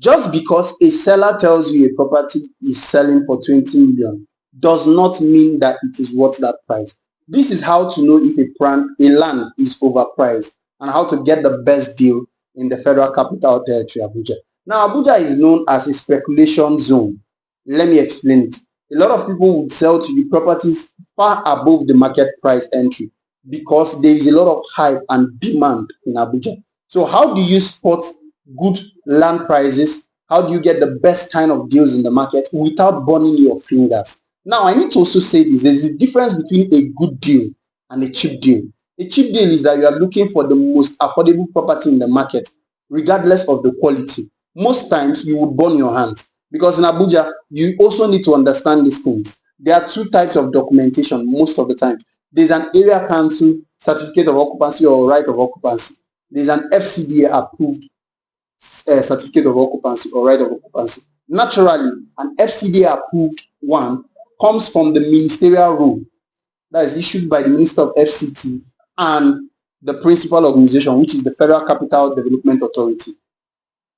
Just because a seller tells you a property is selling for 20 million does not mean that it is worth that price. This is how to know if a land is overpriced and how to get the best deal in the Federal Capital Territory, Abuja. Now, Abuja is known as a speculation zone. Let me explain it. A lot of people would sell to you properties far above the market price entry because there is a lot of hype and demand in Abuja. So how do you spot good land prices? How do you get the best kind of deals in the market without burning your fingers? Now, I need to also say this. There's a difference between a good deal and a cheap deal. A cheap deal is that you are looking for the most affordable property in the market, regardless of the quality. Most times, you would burn your hands because in Abuja, you also need to understand these things. There are two types of documentation most of the time. There's an area council certificate of occupancy or right of occupancy. There's an FCDA approved certificate of occupancy or right of occupancy. Naturally, an FCDA approved one comes from the ministerial rule that is issued by the Minister of FCT and the principal organization, which is the Federal Capital Development Authority.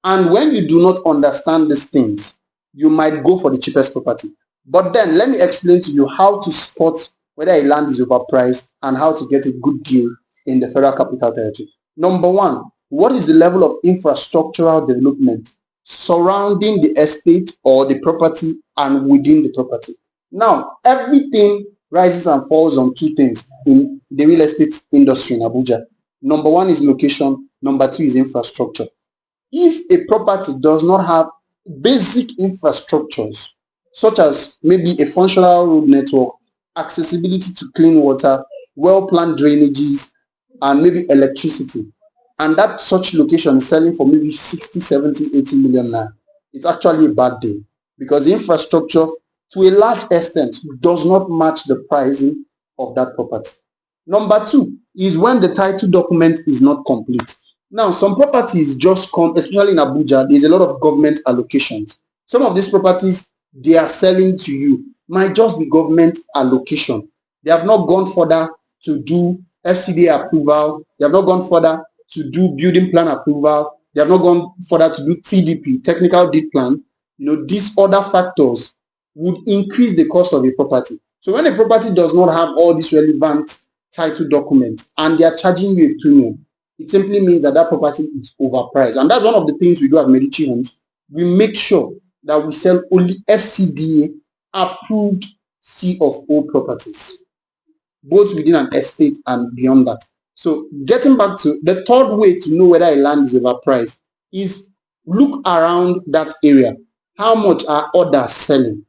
And when you do not understand these things, you might go for the cheapest property. But then let me explain to you how to spot whether a land is overpriced and how to get a good deal in the Federal Capital Territory. Number one, what is the level of infrastructural development surrounding the estate or the property and within the property? Now, everything rises and falls on two things in the real estate industry in Abuja. Number one is location. Number two is infrastructure. If a property does not have basic infrastructures, such as maybe a functional road network, accessibility to clean water, well-planned drainages, and maybe electricity, and that such location is selling for maybe 60, 70, 80 million naira, it's actually a bad deal because the infrastructure to a large extent does not match the pricing of that property. Number two is when the title document is not complete. Now, some properties just come, especially in Abuja, there's a lot of government allocations. Some of these properties they are selling to you might just be government allocation. They have not gone further to do FCDA approval. They have not gone further to do building plan approval. They have not gone further to do TDP, technical deed plan. These other factors would increase the cost of a property. So when a property does not have all these relevant title documents and they are charging you a premium, it simply means that that property is overpriced. And that's one of the things we do at Medici Homes. We make sure that we sell only FCDA approved C of O properties, both within an estate and beyond that. So getting back to the third way to know whether a land is overpriced is look around that area. How much are others selling?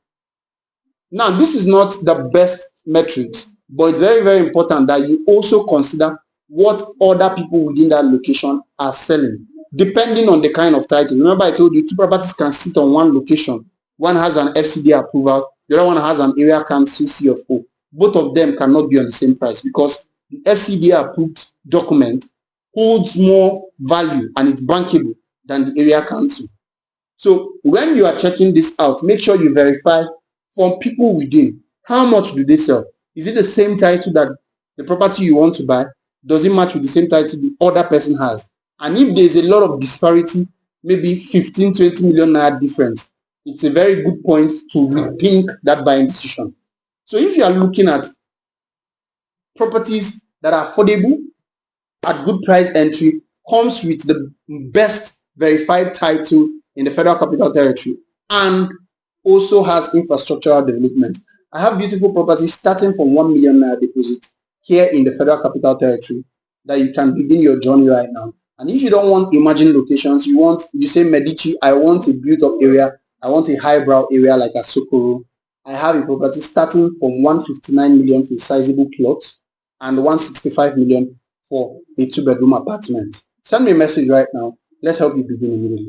Now, this is not the best metrics, but it's very, very important that you also consider what other people within that location are selling, depending on the kind of title. Remember, I told you two properties can sit on one location. One has an FCD approval, the other one has an area council C of O. Both of them cannot be on the same price because the FCD approved document holds more value and it's bankable than the area council. So when you are checking this out, make sure you verify from people within. How much do they sell? Is it the same title that the property you want to buy? Does it match with the same title the other person has? And if there's a lot of disparity, maybe 15, 20 million naira difference, it's a very good point to rethink that buying decision. So if you are looking at properties that are affordable at good price entry, comes with the best verified title in the Federal Capital Territory, and also has infrastructural development. I have beautiful properties starting from 1 million naira deposit here in the Federal Capital Territory that you can begin your journey right now. And if you don't want emerging locations, you say Medici, I want a built-up area, I want a highbrow area like a Sokoro. I have a property starting from 159 million for a sizable plot and 165 million for a 2-bedroom apartment. Send me a message right now. Let's help you begin immediately.